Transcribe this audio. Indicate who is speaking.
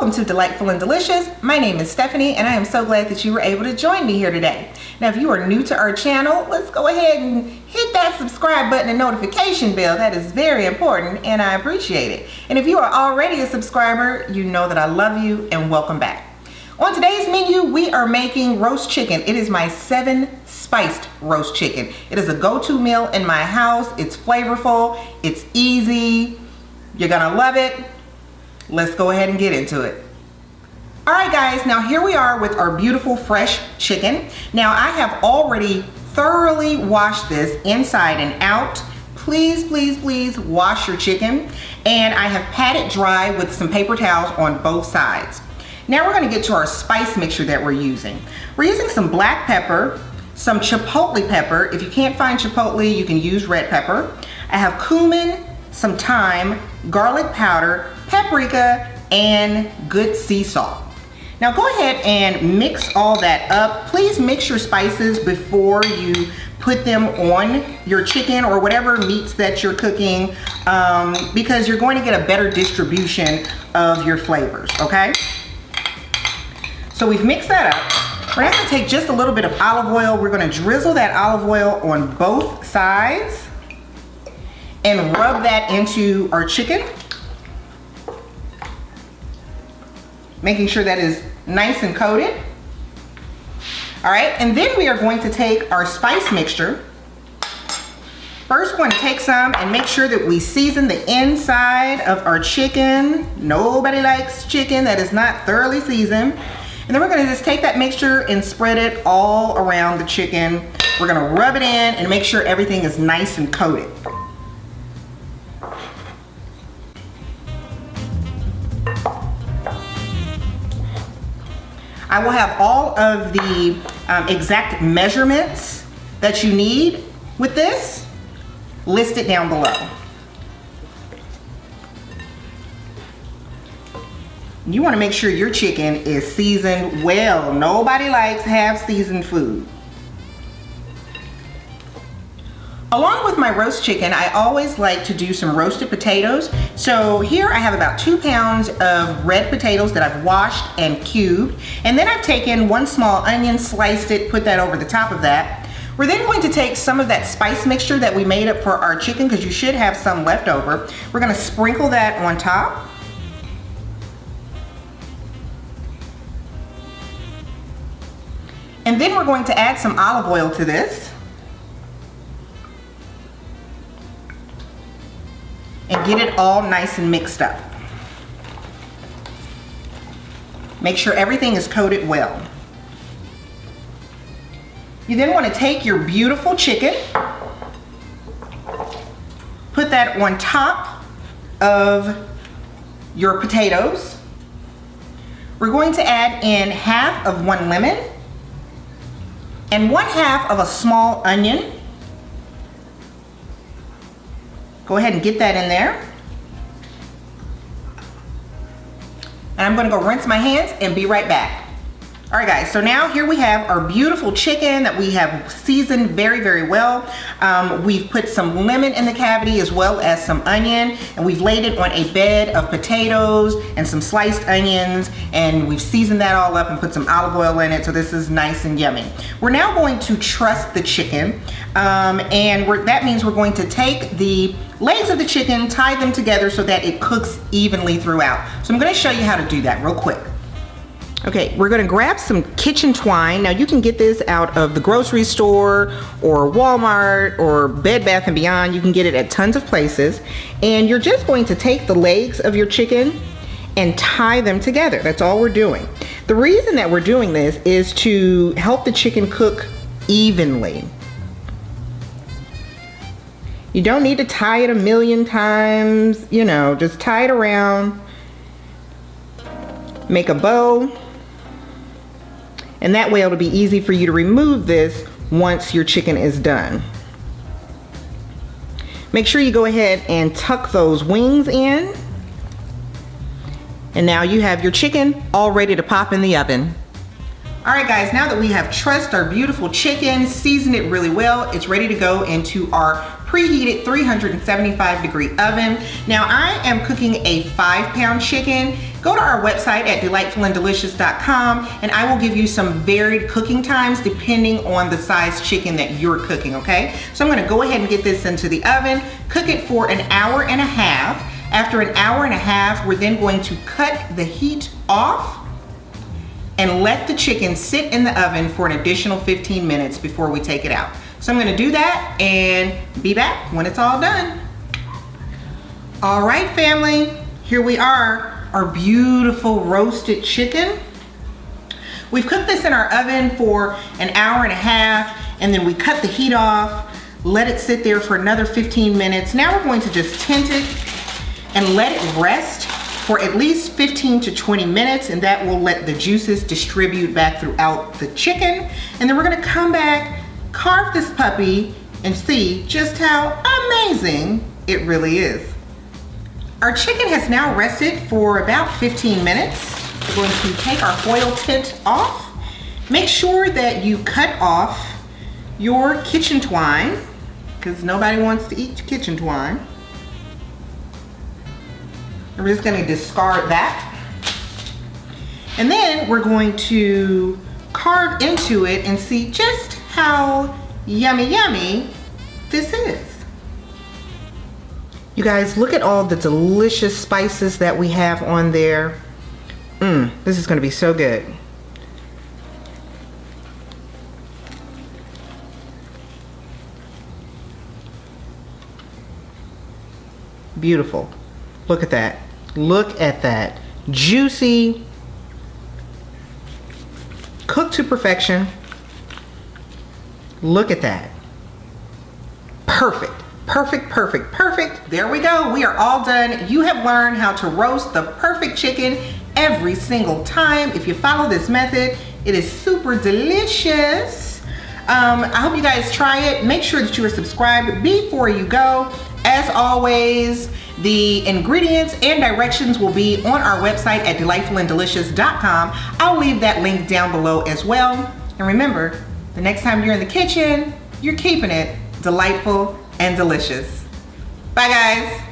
Speaker 1: Welcome to Delightful and Delicious. My name is Stephanie and I am so glad that you were able to join me here today. Now if you are new to our channel, let's go ahead and hit that subscribe button and notification bell. That is very important and I appreciate it. And if you are already a subscriber, you know that I love you and welcome back. On today's menu, we are making roast chicken. It is my 7 spiced roast chicken. It is a go-to meal in my house. It's flavorful, it's easy, you're gonna love it. Let's go ahead and get into it. All right guys, now here we are with our beautiful fresh chicken. Now I have already thoroughly washed this inside and out. Please, please, please wash your chicken. And I have patted dry with some paper towels on both sides. Now we're gonna get to our spice mixture that we're using. We're using some black pepper, some chipotle pepper. If you can't find chipotle, you can use red pepper. I have cumin, some thyme, garlic powder, paprika, and good sea salt. Now go ahead and mix all that up. Please mix your spices before you put them on your chicken or whatever meats that you're cooking, because you're going to get a better distribution of your flavors, okay? So we've mixed that up. We're going to take just a little bit of olive oil. We're going to drizzle that olive oil on both sides and rub that into our chicken, making sure that is nice and coated. All right, and then we are going to take our spice mixture. First, we're going to take some and make sure that we season the inside of our chicken. Nobody likes chicken that is not thoroughly seasoned. And then we're going to just take that mixture and spread it all around the chicken. We're going to rub it in and make sure everything is nice and coated. I will have all of the exact measurements that you need with this listed down below. You want to make sure your chicken is seasoned well. Nobody likes half-seasoned food. Along with my roast chicken, I always like to do some roasted potatoes. So here I have about 2 pounds of red potatoes that I've washed and cubed. And then I've taken 1 small onion, sliced it, put that over the top of that. We're then going to take some of that spice mixture that we made up for our chicken, because you should have some left over. We're going to sprinkle that on top. And then we're going to add some olive oil to this. And get it all nice and mixed up. Make sure everything is coated well. You then want to take your beautiful chicken, put that on top of your potatoes. We're going to add in half of 1 lemon and 1/2 of a small onion. Go ahead and get that in there. And I'm gonna go rinse my hands and be right back. All right guys, so now here we have our beautiful chicken that we have seasoned very, very well. We've put some lemon in the cavity as well as some onion, and we've laid it on a bed of potatoes and some sliced onions, and we've seasoned that all up and put some olive oil in it, so this is nice and yummy. We're now going to truss the chicken, and that means we're going to take the legs of the chicken, tie them together so that it cooks evenly throughout. So I'm gonna show you how to do that real quick. Okay, we're gonna grab some kitchen twine. Now you can get this out of the grocery store or Walmart or Bed Bath & Beyond. You can get it at tons of places. And you're just going to take the legs of your chicken and tie them together. That's all we're doing. The reason that we're doing this is to help the chicken cook evenly. You don't need to tie it a million times, you know, just tie it around, make a bow, and that way it'll be easy for you to remove this once your chicken is done. Make sure you go ahead and tuck those wings in, and now you have your chicken all ready to pop in the oven. All right guys, now that we have trussed our beautiful chicken, seasoned it really well, it's ready to go into our preheated 375-degree oven. Now I am cooking a 5-pound chicken. Go to our website at delightfulanddelicious.com and I will give you some varied cooking times depending on the size chicken that you're cooking, okay? So I'm gonna go ahead and get this into the oven, cook it for an hour and a half. After an hour and a half, we're then going to cut the heat off and let the chicken sit in the oven for an additional 15 minutes before we take it out. So I'm gonna do that and be back when it's all done. All right, family, here we are, our beautiful roasted chicken. We've cooked this in our oven for an hour and a half, and then we cut the heat off, let it sit there for another 15 minutes. Now we're going to just tint it and let it rest for at least 15 to 20 minutes, and that will let the juices distribute back throughout the chicken. And then we're gonna come back, carve this puppy, and see just how amazing it really is. Our chicken has now rested for about 15 minutes. We're going to take our foil tint off. Make sure that you cut off your kitchen twine, because nobody wants to eat kitchen twine. We're just going to discard that. And then we're going to carve into it and see just how yummy this is. You guys, look at all the delicious spices that we have on there. This is going to be so good. Beautiful. Look at that. Look at that. Juicy. Cooked to perfection. Look at that. Perfect. Perfect, perfect, perfect. There we go. We are all done. You have learned how to roast the perfect chicken every single time. If you follow this method, it is super delicious. I hope you guys try it. Make sure that you are subscribed before you go. As always, the ingredients and directions will be on our website at delightfulanddelicious.com. I'll leave that link down below as well. And remember, the next time you're in the kitchen, you're keeping it delightful and delicious. Bye guys.